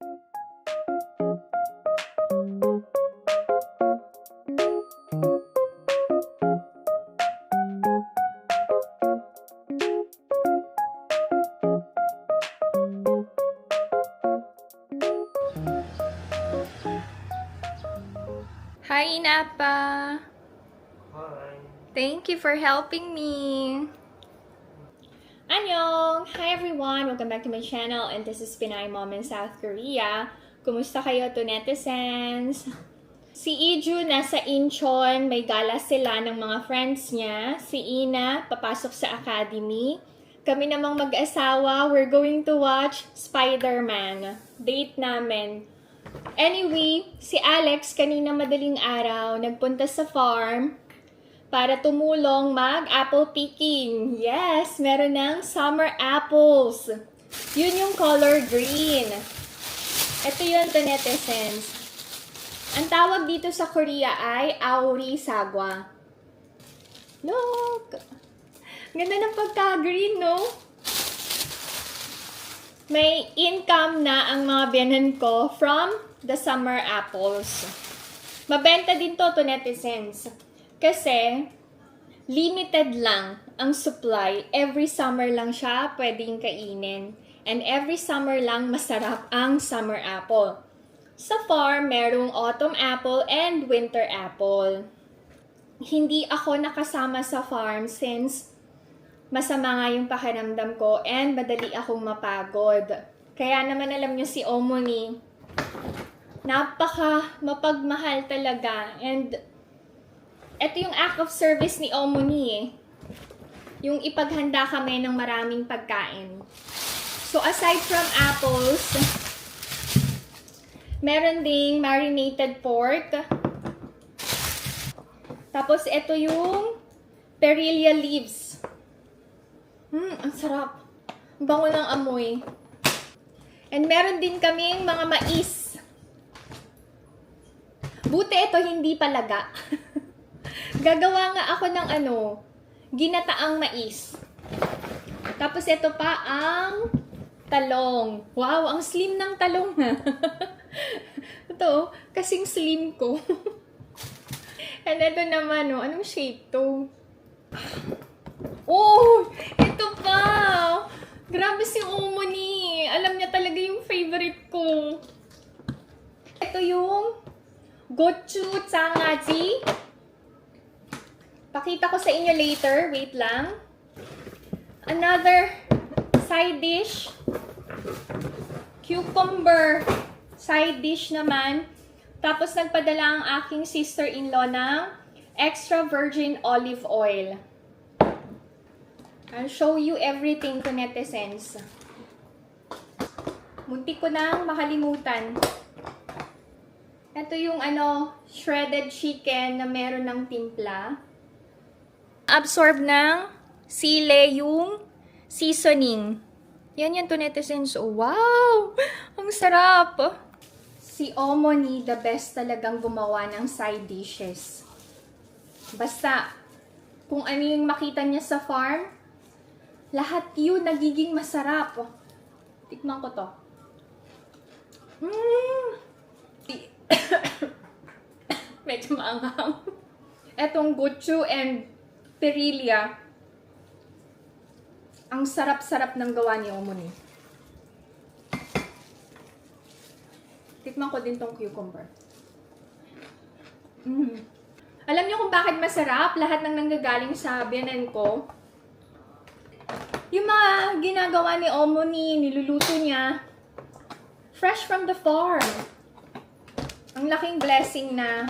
Hi, Inapa. Hi. Thank you for helping me. Annyeong! Hi everyone! Welcome back to my channel, and this is Pinay Mom in South Korea. Kumusta kayo to netizens? Si Iju nasa Incheon, may gala sila ng mga friends niya. Si Ina papasok sa academy. Kami namang mag-asawa, we're going to watch Spider-Man. Date namin. Anyway, si Alex kanina madaling araw nagpunta sa farm para tumulong mag-apple picking. Yes, meron ng summer apples. Yun yung color green. Ito yun to netizens. Ang tawag dito sa Korea ay auri sagwa. Look! Ganda ng pagka-green, no? May income na ang mga biyanan ko from the summer apples. Mabenta din to netizens. Kasi, limited lang ang supply. Every summer lang siya pwedeng kainin. And every summer lang masarap ang summer apple. Sa farm, merong autumn apple and winter apple. Hindi ako nakasama sa farm since masama nga yung pakiramdam ko and madali akong mapagod. Kaya naman alam nyo si Omoni, napaka mapagmahal talaga. And ito yung act of service ni Omoni eh. Yung ipaghanda kami ng maraming pagkain. So aside from apples, meron ding marinated pork. Tapos ito yung perilla leaves. Ang sarap. Ang bango ng amoy. And meron din kaming mga mais. Buti ito hindi palaga. Gagawa nga ako ng ginataang mais. Tapos ito pa ang talong. Wow, ang slim ng talong ha. Ito, kasing slim ko. And ito naman, anong shape to? Oh, ito pa. Grabe si Omoni. Alam niya talaga yung favorite ko. Ito yung gochujang-aji. Pakita ko sa inyo later. Wait lang. Another side dish. Cucumber side dish naman. Tapos nagpadala ang aking sister-in-law ng extra virgin olive oil. I'll show you everything to netizens. Muntik ko nang makalimutan. Ito yung shredded chicken na meron ng timpla. Absorb ng sile yung seasoning. Yan to netizens. Oh, wow! Ang sarap! Si Omoni, the best talagang gumawa ng side dishes. Basta, kung ano yung makita niya sa farm, lahat yun nagiging masarap. Tikman ko to. Medyo maanghang. Etong gochu and perilla. Ang sarap-sarap ng gawa ni Omoni. Tikman ko din tong cucumber. Alam niyo kung bakit masarap? Lahat ng nanggagaling sa biyanan ko. Yung mga ginagawa ni Omoni, niluluto niya, fresh from the farm. Ang laking blessing na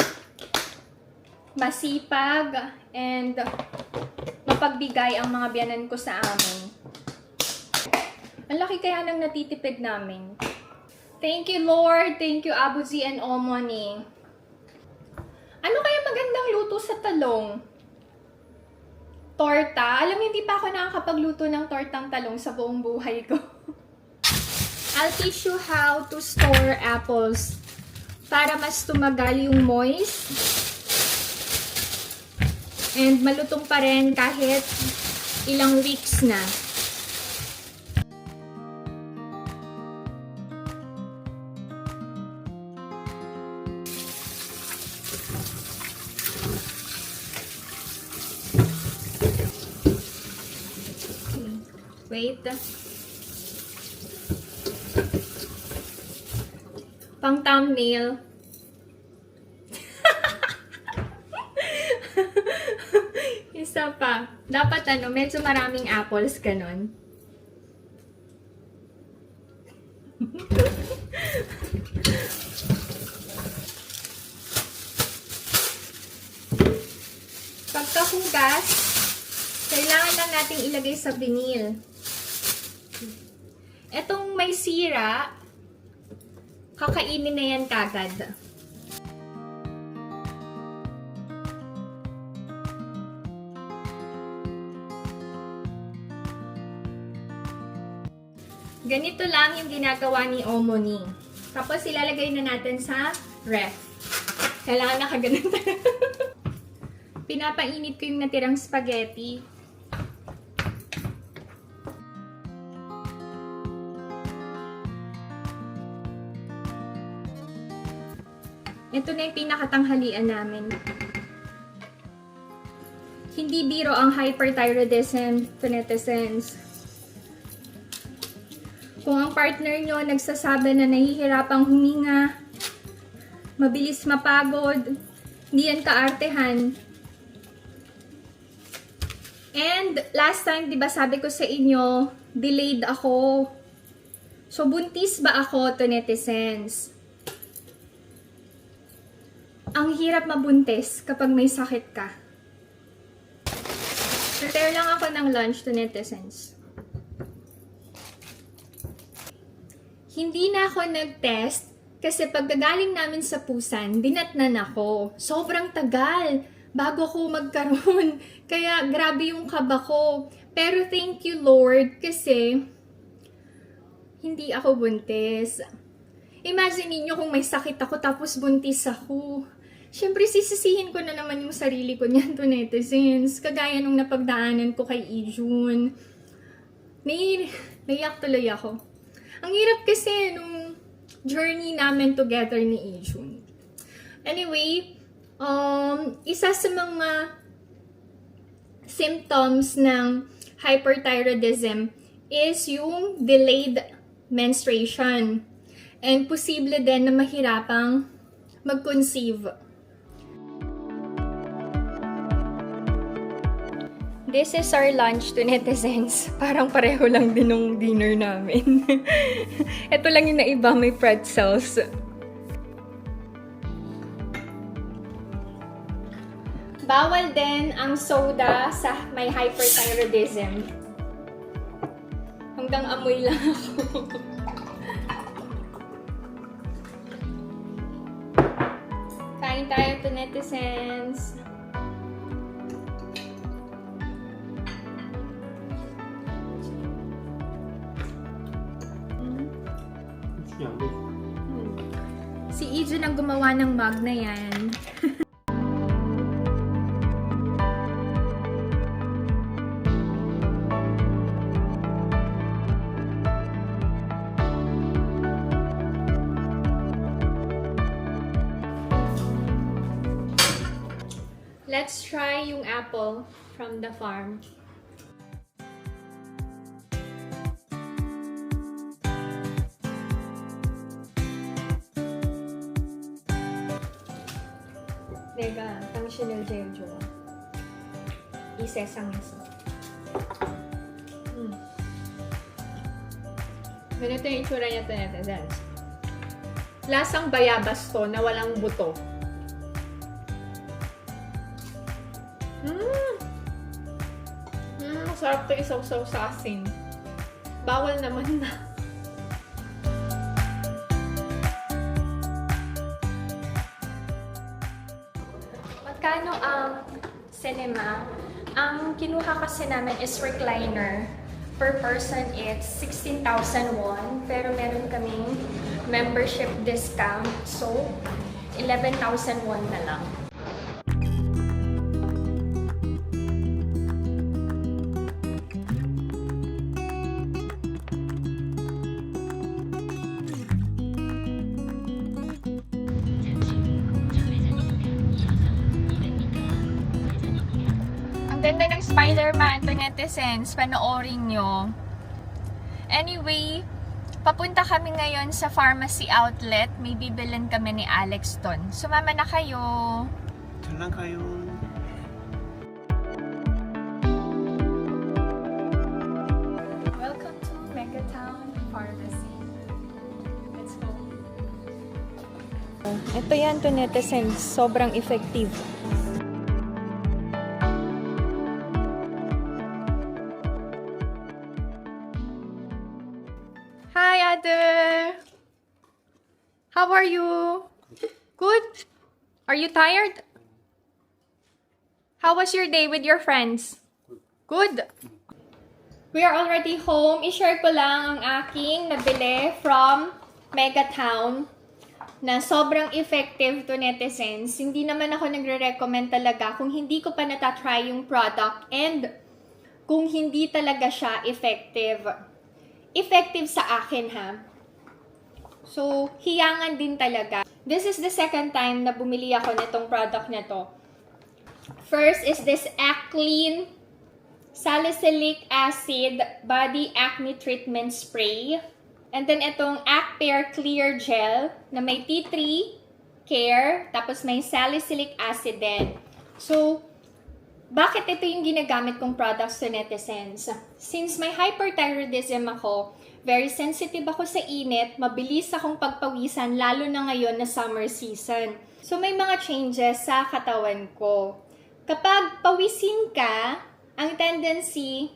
masipag and mapagbigay ang mga biyanan ko sa amin. Ang laki kaya ng natitipid namin. Thank you, Lord. Thank you, Abuzi and Omoni. Ano kaya magandang luto sa talong? Torta. Alam mo, hindi pa ako nakakapagluto ng tortang talong sa buong buhay ko. I'll teach you how to store apples para mas tumagal yung moist and malutong pa rin kahit ilang weeks na. Wait. Pang thumbnail. Isa pa. Dapat medyo maraming apples, ganon. Pagkahugas, kailangan lang nating ilagay sa vinyl. Etong may sira, kakainin na yan kagad. Ganito lang yung ginagawa ni Omoni. Tapos ilalagay na natin sa ref. Kailangan nakaganon tayo. Pinapainit ko yung natirang spaghetti. Ito na yung pinakatanghalian namin. Hindi biro ang hyperthyroidism, netizens. Kung ang partner nyo nagsasabi na nahihirapang huminga, mabilis mapagod, hindi yan kaartehan. And last time, di ba sabi ko sa inyo, delayed ako. So, buntis ba ako, netizens? Ang hirap mabuntis kapag may sakit ka. Prepare lang ako ng lunch, netizens. Hindi na ako nag-test kasi pagkagaling namin sa Pusan, dinatnan ako. Sobrang tagal bago ako magkaroon. Kaya grabe yung kaba ko. Pero thank you Lord kasi hindi ako buntis. Imagine niyo kung may sakit ako tapos buntis ako. Siyempre sisisihin ko na naman yung sarili ko niyan, netizens. Kagaya nung napagdaanan ko kay Ijun. Naiyak tuloy ako. Ang hirap kasi nung journey namin together ni Ijun. Anyway, isa sa mga symptoms ng hyperthyroidism is yung delayed menstruation. And posible din na mahirapang mag-conceive. This is our lunch, netizens. Parang pareho lang din nung dinner namin. Ito lang yung naiba, may pretzels. Bawal din ang soda sa may hyperthyroidism. Hanggang amoy lang ako. Kain tayo, netizens. Si Ijun ang gumawa ng mug na yan. Let's try yung apple from the farm. 내가 당신을 제일 좋아. 이 세상에서. Ganito yung itsura niya, netizens. Lasang bayabas to na walang buto. Masarap to isaw-saw sa asin. Bawal naman na. Magkano ang cinema? Ang kinuha kasi namin is recliner. Per person, it's 16,000 won. Pero meron kaming membership discount. So, 11,000 won na lang. Ang ganda ng Spider-Man, netizens, panoorin nyo. Anyway, papunta kami ngayon sa pharmacy outlet. May bibilin kami ni Alex doon. Sumama na kayo. Diyan lang kayo. Welcome to Megatown Pharmacy. Let's go. Ito yan to netizens. Sobrang effective. Hi, Ate. How are you? Good? Are you tired? How was your day with your friends? Good? We are already home. I-share ko lang ang aking nabili from Megatown na sobrang effective to netizens. Hindi naman ako nagre-recommend talaga kung hindi ko pa natatry yung product and kung hindi talaga siya effective. Effective sa akin, ha? So, hiyangan din talaga. This is the second time na bumili ako nitong product na to. First is this Aclean Salicylic Acid Body Acne Treatment Spray. And then itong Acpair Clear Gel na may tea tree care, tapos may salicylic acid din. So, bakit ito yung ginagamit kong products to netizens? Since may hyperthyroidism ako, very sensitive ako sa init, mabilis akong pagpawisan, lalo na ngayon na summer season. So, may mga changes sa katawan ko. Kapag pawisin ka, ang tendency,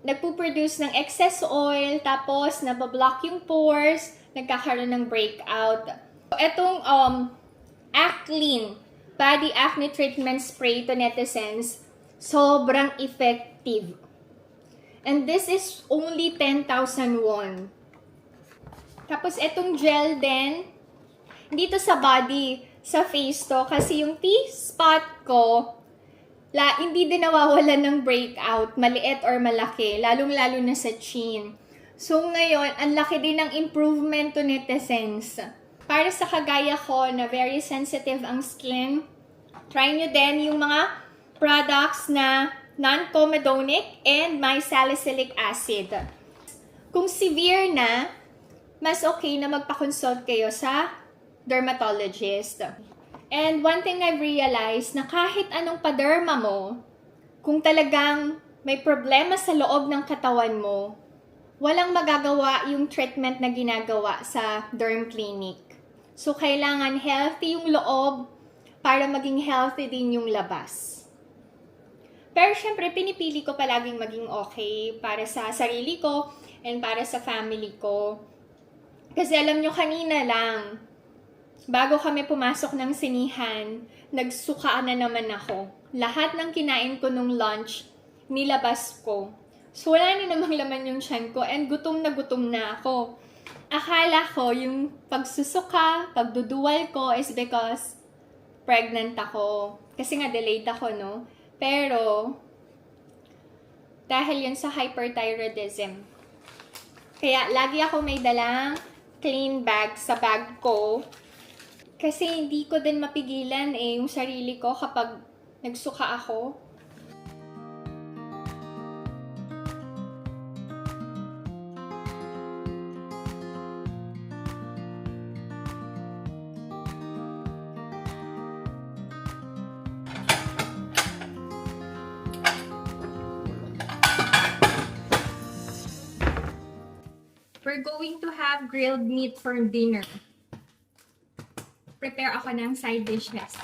nagpuproduce ng excess oil, tapos nabablock yung pores, nagkakaroon ng breakout. Itong Aclean Body Acne Treatment Spray to netizens, sobrang effective. And this is only 10,000 won. Tapos itong gel din, hindi to sa body, sa face to. Kasi yung T-spot ko, hindi din nawawalan ng breakout, maliit or malaki, lalong-lalo na sa chin. So ngayon, ang laki din ng improvement to netizens. Para sa kagaya ko na very sensitive ang skin, try nyo din yung mga products na non-comedonic and may salicylic acid. Kung severe na, mas okay na magpa-consult kayo sa dermatologist. And one thing I've realized na kahit anong paderma mo, kung talagang may problema sa loob ng katawan mo, walang magagawa yung treatment na ginagawa sa derm clinic. So, kailangan healthy yung loob para maging healthy din yung labas. Pero syempre, pinipili ko palaging maging okay para sa sarili ko and para sa family ko. Kasi alam nyo, kanina lang, bago kami pumasok ng sinihan, nagsukaan na naman ako. Lahat ng kinain ko nung lunch, nilabas ko. So, wala na namang laman yung tiyan ko and gutom na ako. Akala ko yung pagsusuka, pagduduwal ko is because pregnant ako. Kasi nga delayed ako, no? Pero, dahil yun sa hyperthyroidism. Kaya, lagi ako may dalang clean bag sa bag ko. Kasi hindi ko din mapigilan yung sarili ko kapag nagsuka ako. We're going to have grilled meat for dinner. Prepare ako ng side dishes.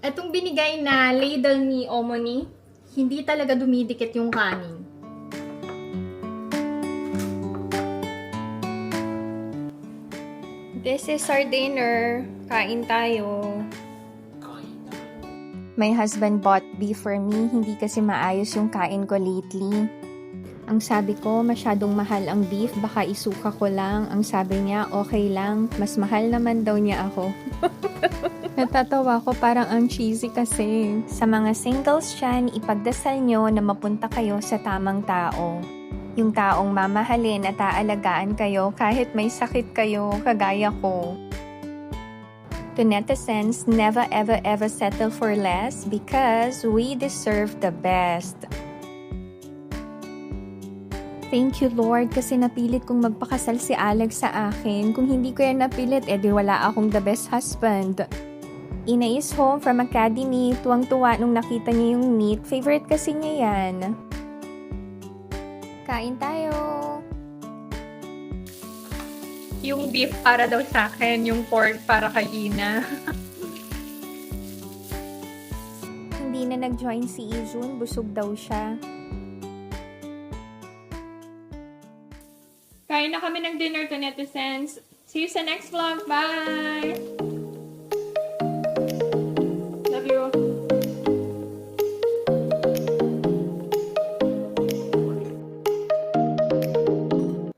Itong binigay na ladle ni Omoni, hindi talaga dumidikit yung kanin. This is our dinner. Kain tayo. My husband bought beef for me, hindi kasi maayos yung kain ko lately. Ang sabi ko, masyadong mahal ang beef, baka isuka ko lang. Ang sabi niya, okay lang, mas mahal naman daw niya ako. Natatawa ko, parang ang cheesy kasi. Sa mga singles dyan, ipagdasal nyo na mapunta kayo sa tamang tao. Yung taong mamahalin at aalagaan kayo kahit may sakit kayo, kagaya ko. To netizens, never ever ever settle for less because we deserve the best. Thank you Lord kasi napilit kong magpakasal si Alex sa akin. Kung hindi ko yan napilit, edi wala akong the best husband. Ina is home from academy. Tuwang-tuwa nung nakita niya yung meat. Favorite kasi niya yan. Kain tayo! Yung beef para daw sa akin, yung pork para kay Ina. Hindi na nag-join si Ijun. Busog daw siya. Kain na kami ng dinner to netizens. See you sa next vlog. Bye!